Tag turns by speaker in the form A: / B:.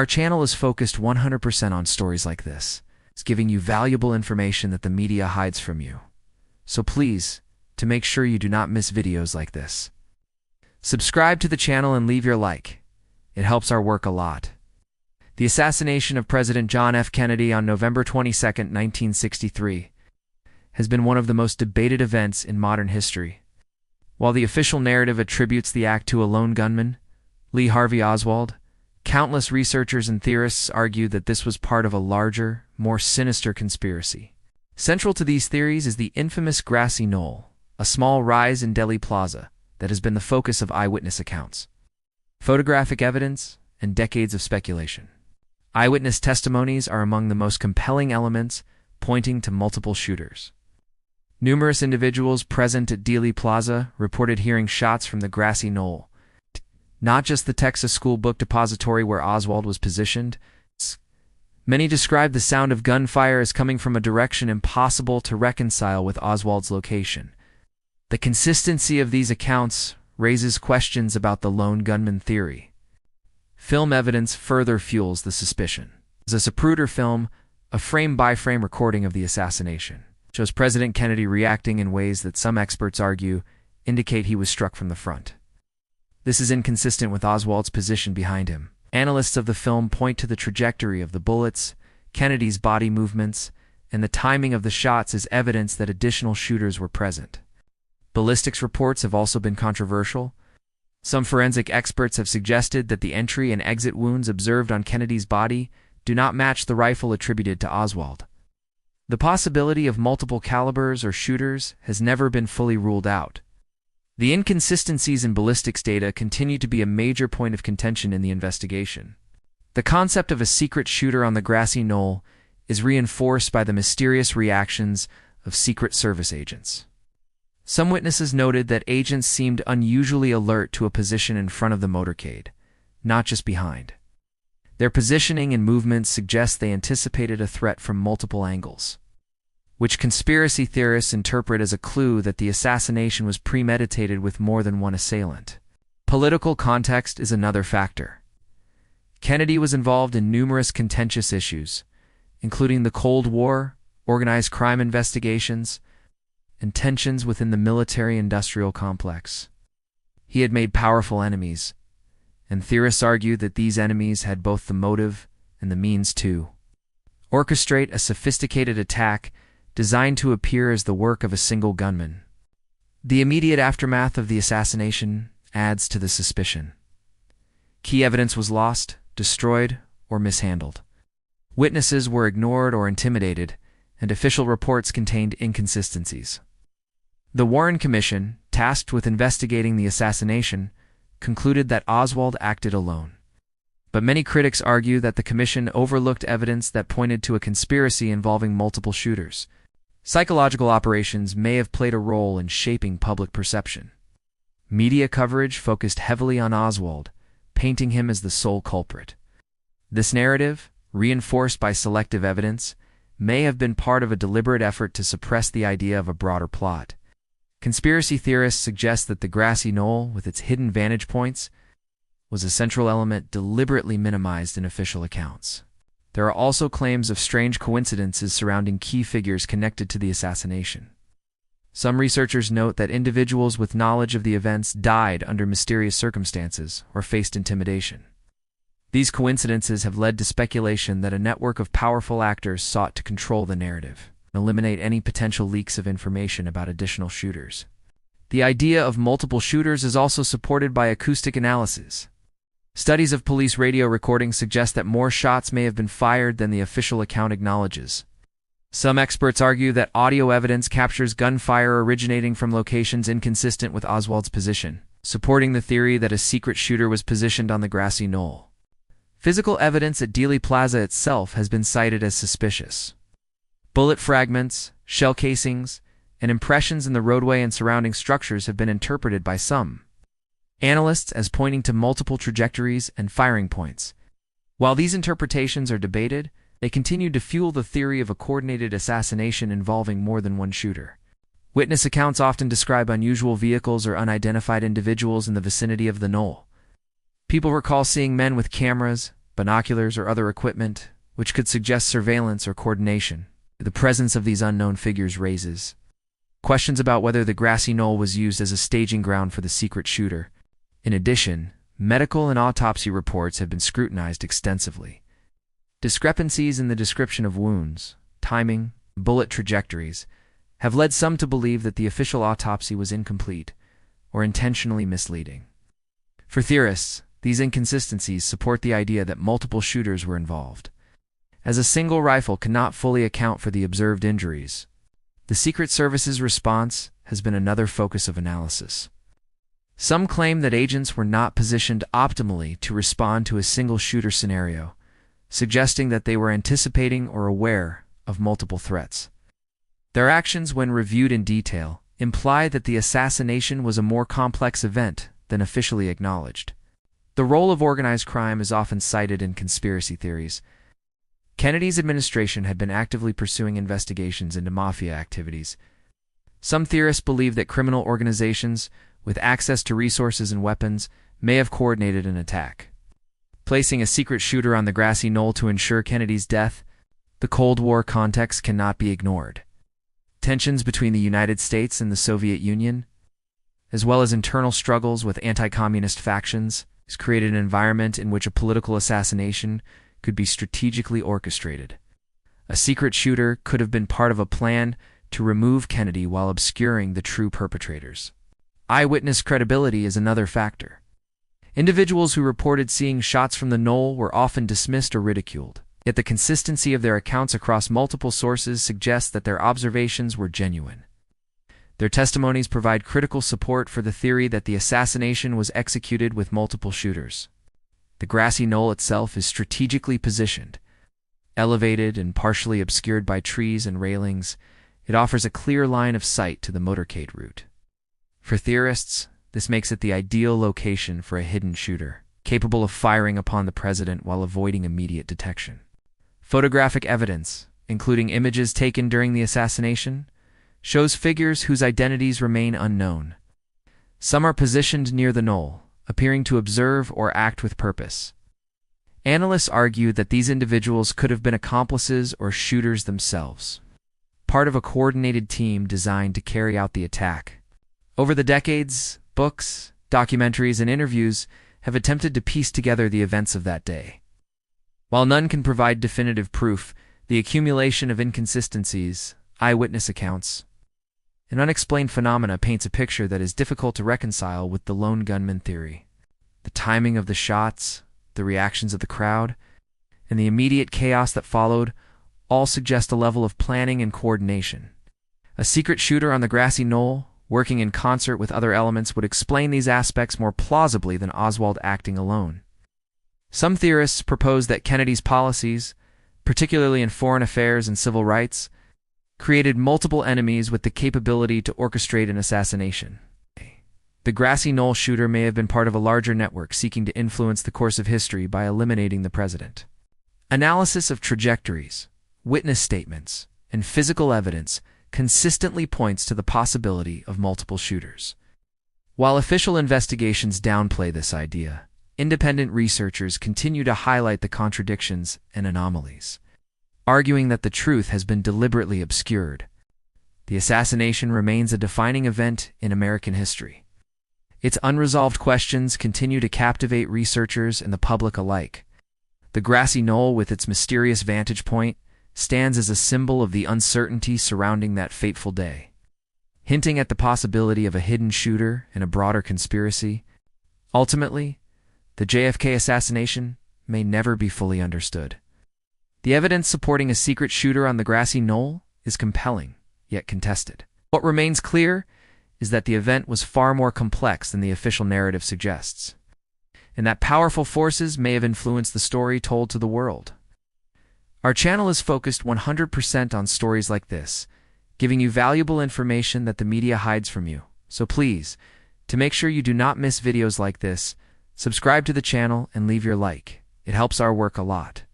A: Our channel is focused 100% on stories like this. It's giving you valuable information that the media hides from you. So please, to make sure you do not miss videos like this, subscribe to the channel and leave your like. It helps our work a lot. The assassination of President John F. Kennedy on November 22, 1963, has been one of the most debated events in modern history. While the official narrative attributes the act to a lone gunman, Lee Harvey Oswald, countless researchers and theorists argue that this was part of a larger, more sinister conspiracy. Central to these theories is the infamous Grassy Knoll, a small rise in Dealey Plaza that has been the focus of eyewitness accounts, photographic evidence, and decades of speculation. Eyewitness testimonies are among the most compelling elements, pointing to multiple shooters. Numerous individuals present at Dealey Plaza reported hearing shots from the Grassy Knoll, not just the Texas School Book Depository where Oswald was positioned. Many described the sound of gunfire as coming from a direction impossible to reconcile with Oswald's location. The consistency of these accounts raises questions about the lone gunman theory. Film evidence further fuels the suspicion. The Zapruder film, a frame-by-frame recording of the assassination, shows President Kennedy reacting in ways that some experts argue indicate he was struck from the front. This is inconsistent with Oswald's position behind him. Analysts of the film point to the trajectory of the bullets, Kennedy's body movements, and the timing of the shots as evidence that additional shooters were present. Ballistics reports have also been controversial. Some forensic experts have suggested that the entry and exit wounds observed on Kennedy's body do not match the rifle attributed to Oswald. The possibility of multiple calibers or shooters has never been fully ruled out. The inconsistencies in ballistics data continue to be a major point of contention in the investigation. The concept of a secret shooter on the Grassy Knoll is reinforced by the mysterious reactions of Secret Service agents. Some witnesses noted that agents seemed unusually alert to a position in front of the motorcade, not just behind. Their positioning and movements suggest they anticipated a threat from multiple angles, which conspiracy theorists interpret as a clue that the assassination was premeditated with more than one assailant. Political context is another factor. Kennedy was involved in numerous contentious issues, including the Cold War, organized crime investigations, and tensions within the military-industrial complex. He had made powerful enemies, and theorists argue that these enemies had both the motive and the means to orchestrate a sophisticated attack designed to appear as the work of a single gunman. The immediate aftermath of the assassination adds to the suspicion. Key evidence was lost, destroyed, or mishandled. Witnesses were ignored or intimidated, and official reports contained inconsistencies. The Warren Commission, tasked with investigating the assassination, concluded that Oswald acted alone. But many critics argue that the commission overlooked evidence that pointed to a conspiracy involving multiple shooters. Psychological operations may have played a role in shaping public perception. Media coverage focused heavily on Oswald, painting him as the sole culprit. This narrative, reinforced by selective evidence, may have been part of a deliberate effort to suppress the idea of a broader plot. Conspiracy theorists suggest that the Grassy Knoll, with its hidden vantage points, was a central element deliberately minimized in official accounts. There are also claims of strange coincidences surrounding key figures connected to the assassination. Some researchers note that individuals with knowledge of the events died under mysterious circumstances or faced intimidation. These coincidences have led to speculation that a network of powerful actors sought to control the narrative and eliminate any potential leaks of information about additional shooters. The idea of multiple shooters is also supported by acoustic analysis. Studies of police radio recordings suggest that more shots may have been fired than the official account acknowledges. Some experts argue that audio evidence captures gunfire originating from locations inconsistent with Oswald's position, supporting the theory that a secret shooter was positioned on the Grassy Knoll. Physical evidence at Dealey Plaza itself has been cited as suspicious. Bullet fragments, shell casings, and impressions in the roadway and surrounding structures have been interpreted by some analysts as pointing to multiple trajectories and firing points. While these interpretations are debated, they continue to fuel the theory of a coordinated assassination involving more than one shooter. Witness accounts often describe unusual vehicles or unidentified individuals in the vicinity of the knoll. People recall seeing men with cameras, binoculars, or other equipment, which could suggest surveillance or coordination. The presence of these unknown figures raises questions about whether the Grassy Knoll was used as a staging ground for the secret shooter. In addition, medical and autopsy reports have been scrutinized extensively. Discrepancies in the description of wounds, timing, bullet trajectories have led some to believe that the official autopsy was incomplete or intentionally misleading. For theorists, these inconsistencies support the idea that multiple shooters were involved. As a single rifle cannot fully account for the observed injuries, the Secret Service's response has been another focus of analysis. Some claim that agents were not positioned optimally to respond to a single shooter scenario, suggesting that they were anticipating or aware of multiple threats. Their actions, when reviewed in detail, imply that the assassination was a more complex event than officially acknowledged. The role of organized crime is often cited in conspiracy theories. Kennedy's administration had been actively pursuing investigations into mafia activities. Some theorists believe that criminal organizations, with access to resources and weapons, may have coordinated an attack. Placing a secret shooter on the Grassy Knoll to ensure Kennedy's death, the Cold War context cannot be ignored. Tensions between the United States and the Soviet Union, as well as internal struggles with anti-communist factions, has created an environment in which a political assassination could be strategically orchestrated. A secret shooter could have been part of a plan to remove Kennedy while obscuring the true perpetrators. Eyewitness credibility is another factor. Individuals who reported seeing shots from the knoll were often dismissed or ridiculed, yet the consistency of their accounts across multiple sources suggests that their observations were genuine. Their testimonies provide critical support for the theory that the assassination was executed with multiple shooters. The Grassy Knoll itself is strategically positioned. Elevated and partially obscured by trees and railings, it offers a clear line of sight to the motorcade route. For theorists, this makes it the ideal location for a hidden shooter, capable of firing upon the president while avoiding immediate detection. Photographic evidence, including images taken during the assassination, shows figures whose identities remain unknown. Some are positioned near the knoll, appearing to observe or act with purpose. Analysts argue that these individuals could have been accomplices or shooters themselves, part of a coordinated team designed to carry out the attack. Over the decades, books, documentaries, and interviews have attempted to piece together the events of that day. While none can provide definitive proof, the accumulation of inconsistencies, eyewitness accounts, and unexplained phenomena paints a picture that is difficult to reconcile with the lone gunman theory. The timing of the shots, the reactions of the crowd, and the immediate chaos that followed all suggest a level of planning and coordination. A secret shooter on the Grassy Knoll, working in concert with other elements, would explain these aspects more plausibly than Oswald acting alone. Some theorists propose that Kennedy's policies, particularly in foreign affairs and civil rights, created multiple enemies with the capability to orchestrate an assassination. The Grassy Knoll shooter may have been part of a larger network seeking to influence the course of history by eliminating the president. Analysis of trajectories, witness statements, and physical evidence consistently points to the possibility of multiple shooters. While official investigations downplay this idea, independent researchers continue to highlight the contradictions and anomalies, arguing that the truth has been deliberately obscured. The assassination remains a defining event in American history. Its unresolved questions continue to captivate researchers and the public alike. The Grassy Knoll, with its mysterious vantage point, stands as a symbol of the uncertainty surrounding that fateful day, hinting at the possibility of a hidden shooter and a broader conspiracy. Ultimately, the JFK assassination may never be fully understood. The evidence supporting a secret shooter on the Grassy Knoll is compelling, yet contested. What remains clear is that the event was far more complex than the official narrative suggests, and that powerful forces may have influenced the story told to the world. Our channel is focused 100% on stories like this, giving you valuable information that the media hides from you. So please, to make sure you do not miss videos like this, subscribe to the channel and leave your like. It helps our work a lot.